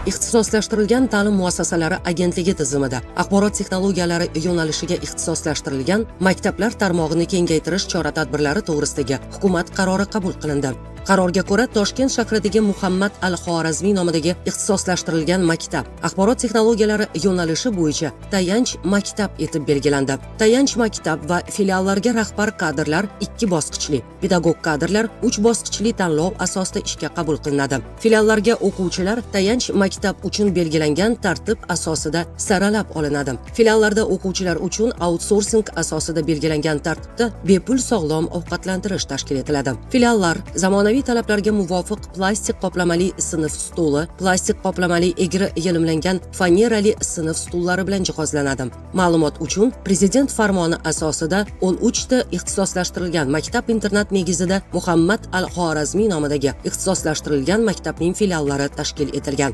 Ixtisoslashtirilgan ta'lim muassasalari agentligi tizimida axborot texnologiyalari yo'nalishiga ixtisoslashtirilgan maktablar tarmog'ini kengaytirish chora-tadbirlari to'g'risidagi hukumat qarori qabul qilindi. Qarorga ko'ra, Toshkent shahridagi Muhammad al-Xorazmiy nomidagi ixtisoslashtirilgan maktab axborot texnologiyalari yo'nalishi bo'yicha tayanch maktab etib belgilandi. Tayanch maktab va filiallarga rahbar kadrlar 2 bosqichli, pedagog kadrlar 3 bosqichli tanlov asosida ishga qabul qilinadi. Filiallarga o'quvchilar tayanch maktab uchun belgilangan tartib asosida saralab olinadi. Filiallarda o'quvchilar uchun outsourcing asosida belgilangan tartibda bepul sog'lom ovqatlantirish tashkil etiladi. Filiallar zamonaviy talablarga muvofiq plastik qoplamali sinf stuli, plastik qoplamali egri yelimlangan fanerali sinf stullari bilan jihozlanadi. Ma'lumot uchun, Prezident farmoni asosida 13 ta ixtisoslashtirilgan maktab-internat negizida Muhammad al-Xorazmiy nomidagi ixtisoslashtirilgan maktabning filiallari tashkil etilgan.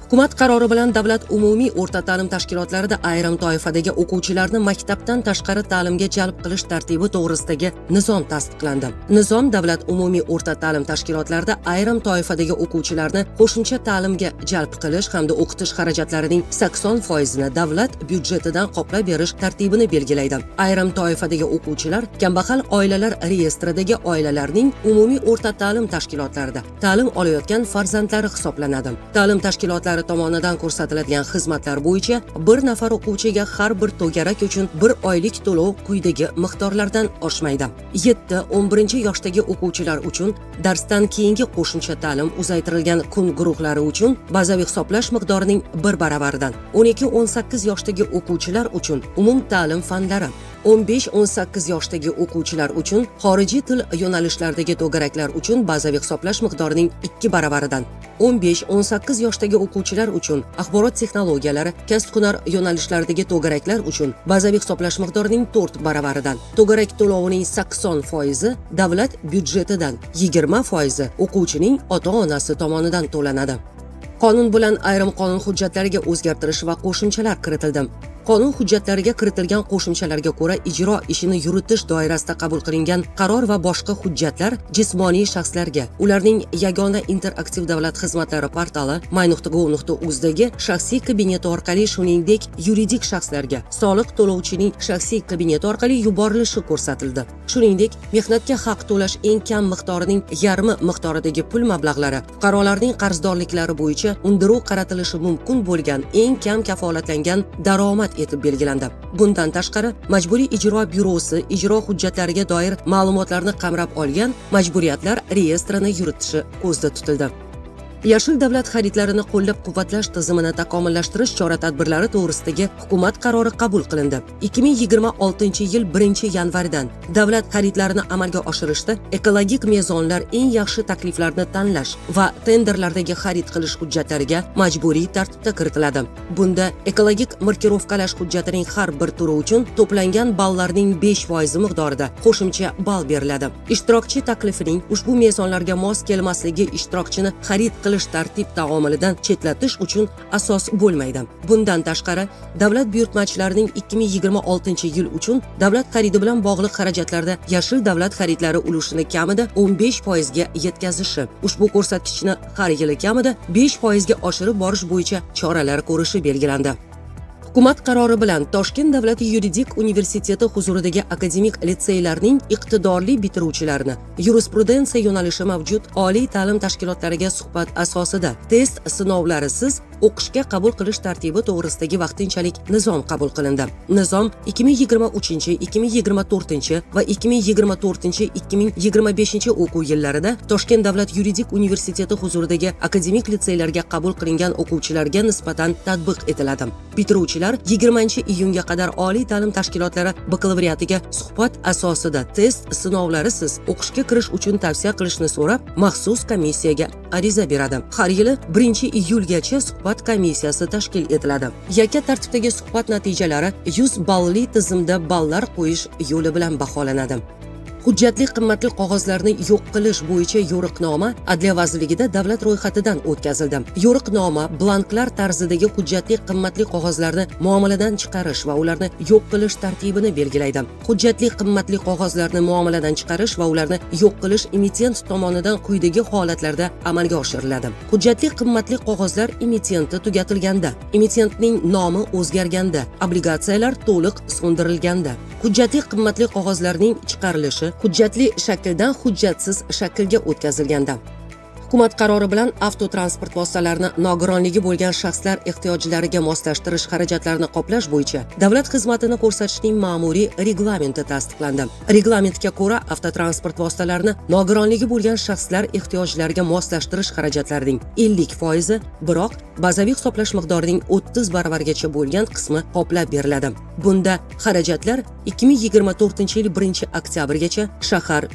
Hukumat qarori bilan davlat umumiy o'rta ta'lim tashkilotlarida ayrim toifadagi o'quvchilarni maktabdan tashqari ta'limga jalb qilish tartibi to'g'risidagi nizom tasdiqlandi. Nizom davlat umumiy o'rta ta'lim tashkilotlarida ayrim toifadagi o'quvchilarni qo'shimcha ta'limga jalb qilish hamda o'qitish xarajatlarining 80% ni davlat byudjetidan qoplab berish tartibini belgilaydi. Ayrim toifadagi o'quvchilar kambag'al oilalar reyestridagi oilalarning umumiy o'rta ta'lim tashkilotlarida ta'lim olayotgan farzandlari hisoblanadi. Ta'lim tashkilotlari tomonidan ko'rsatiladigan xizmatlar bo'yicha bir nafar o'quvchiga har bir to'garak uchun 1 oylik to'lov quyidagi miqdorlardan oshmaydi. 7-11 yoshdagi o'quvchilar uchun darsdan keyingi qo'shimcha ta'lim uzaytirilgan kun guruhlari uchun bazaviy hisoblash miqdorining 1 baravaridan, 12-18 yoshdagi o'quvchilar uchun umum ta'lim fanlari, 15-18 yoshdagi o'quvchilar uchun xorijiy til yo'nalishlaridagi to'garaklar uchun bazaviy hisoblash miqdorining 2 baravaridan, 15-18 yoshdagi o'quvchilar uchun axborot texnologiyalari, kasb-hunar yo'nalishlaridagi to'garaklar uchun bazaviy hisoblash miqdorining 4 baravaridan, to'garak to'lovining 80% davlat byudjetidan, 20% o'quvchining ota-onasi tomonidan to'lanadi. Qonun bilan ayrim qonun hujjatlariga o'zgartirish va qo'shimchalar kiritildi. Qonun hujjatlariga kiritilgan qo'shimchalarga ko'ra, ijro ishini yuritish doirasida qabul qilingan qaror va boshqa hujjatlar jismoniy shaxslarga, ularning yagona interaktiv davlat xizmatlari portali my.gov.uz dagi shaxsiy kabineti orqali, shuningdek yuridik shaxslarga soliq to'lovchining shaxsiy kabineti orqali yuborilishi ko'rsatildi. Shuningdek, mehnatga haq to'lash eng kam miqdorining yarmi miqdoridagi pul mablag'lari fuqarolarning qarzdorliklari bo'yicha undiruv qaratilishi mumkin bo'lgan eng kam kafolatlangan daromad etib belgilandi. Bundan tashqari, Majburiy ijro byurosi ijro hujjatlariga doir ma'lumotlarni qamrab olgan majburiyatlar reyestrini yuritishi ko'zda tutildi. Yashil davlat xaridlarini qo'llab-quvvatlash tizimini takomillashtirish chora-tadbirlari to'g'risidagi hukumat qarori qabul qilindi. 2026-yil 1-yanvardan davlat xaridlarini amalga oshirishda ekologik mezonlar eng yaxshi takliflarni tanlash va tenderlardagi xarid qilish hujjatlariga majburiy tartibda kiritiladi. Bunda ekologik markirovkalash hujjatining har bir turi uchun to'plangan ballarning 5% miqdorida qo'shimcha ball beriladi. Ishtirokchi taklifining ushbu mezonlarga mos kelmasligi ishtirokchini xarid tartib taomilidan chetlatish uchun asos bo'lmaydi. Bundan tashqari, davlat buyurtmachilarining 2026-yil uchun davlat xaridi bilan bog'liq xarajatlarda yashil davlat xaridlari ulushini kamida 15% ga yetkazishi, ushbu ko'rsatkichni har yili kamida 5% ga oshirib borish bo'yicha choralar ko'rishi belgilandi. Hukumat qarori bilan Toshkent davlat yuridik universiteti huzuridagi akademik litseylarning iqtidorli bitiruvchilarini yurisprudensiya yo'nalishi mavjud oliy ta'lim tashkilotlariga suhbat asosida test sinovlarisiz o'qishga qabul qilish tartibi to'g'risidagi vaqtinchalik nizom qabul qilindi. Nizom 2023, 2024 va 2024-2025 o'quv yillarida Toshkent davlat yuridik universiteti huzuridagi akademik litseylarga qabul qilingan o'quvchilarga nisbatan tatbiq etiladi. Bitiruvchilar 20-iyunga qadar oliy ta'lim tashkilotlari bakalavriatiga suhbat asosida test sinovlarisiz o'qishga kirish uchun tavsiya qilishni so'rab, maxsus komissiyaga ariza beradi. Har yili 1-iyulgacha suhbat komissiyasi tashkil etiladi. Yakka tartibdagi suhbat natijalari 100 ballli tizimda ballar qo'yish yo'li bilan baholanadi. Hujjatli qimmatli qog'ozlarni yo'q qilish bo'yicha yo'riqnoma Adliya vazirligida davlat ro'yxatidan o'tkazildi. Yo'riqnoma blanklar tarzidagi hujjatli qimmatli qog'ozlarni muomaladan chiqarish va ularni yo'q qilish tartibini belgilaydi. Hujjatli qimmatli qog'ozlarni muomaladan chiqarish va ularni yo'q qilish emitent tomonidan quyidagi holatlarda amalga oshiriladi. Hujjatli qimmatli qog'ozlar emitenti tugatilganda, emitentning nomi o'zgarganda, obligatsiyalar to'liq so'ndirilganda, hujjatli qimmatli qog'ozlarning chiqarilishi hujjatli shakldan hujjatsiz shaklga o'tkazilganda, hukumat qarori bilan avtotransport vositalarini nogironligi bo'lgan shaxslar ehtiyojlariga moslashtirish xarajatlarini qoplash bo'yicha davlat xizmatini ko'rsatishning ma'muriy reglamenti tasdiqlandi. Reglamentga ko'ra, avtotransport vositalarini nogironligi bo'lgan shaxslar ehtiyojlariga moslashtirish xarajatlarining 50%, biroq bazaviy hisoblash miqdorining 30 baravargacha bo'lgan qismi qoplab beriladi. Bunda xarajatlar 2024-yil 1-oktyabrgacha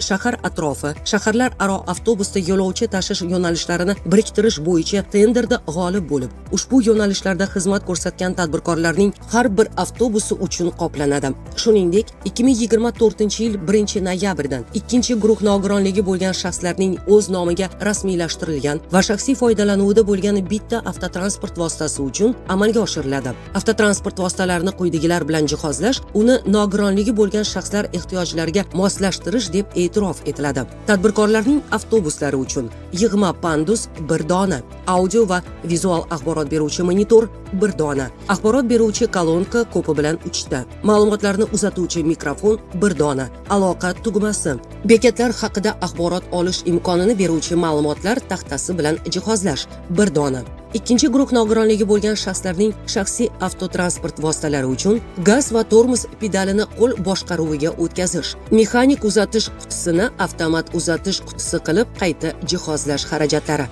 shahar atrofi, shaharlar aro avtobusda yo'lovchi tashish yo'nalishlarini biriktirish bo'yicha tenderda g'olib bo'lib, ushbu yo'nalishlarda xizmat ko'rsatgan tadbirkorlarning har bir avtobusi uchun qoplanadi. Shuningdek, 2024-yil 1-noyabrdan ikkinchi guruh nogironligi bo'lgan shaxslarning o'z nomiga rasmiylashtirilgan va shaxsiy foydalanuvida bo'lgan bitta avtotransport vositasi uchun amalga oshiriladi. Avtotransport vositalarini quyidagilar bilan jihozlash uni nogironligi bo'lgan shaxslar ehtiyojlariga moslashtirish deb e'tirof etiladi. Tadbirkorlarning avtobuslari uchun yig'ma pandus 1 dona, audio va vizual axborot beruvchi monitor 1 dona, axborot beruvchi kolonka ko'pi bilan 3 ta, ma'lumotlarni uzatuvchi mikrofon 1 dona, aloqa tugmasi, bekatlar haqida axborot olish imkonini beruvchi ma'lumotlar taxtasi bilan jihozlash 1 dona. Ikkinchi guruh nogironligi bo'lgan shaxslarning shaxsiy avtotransport vositalari uchun gaz va tormoz pedalini qo'l boshqaruviga o'tkazish, mexanik uzatish qutisini avtomat uzatish qutisi qilib qayta jihozlash xarajatlari.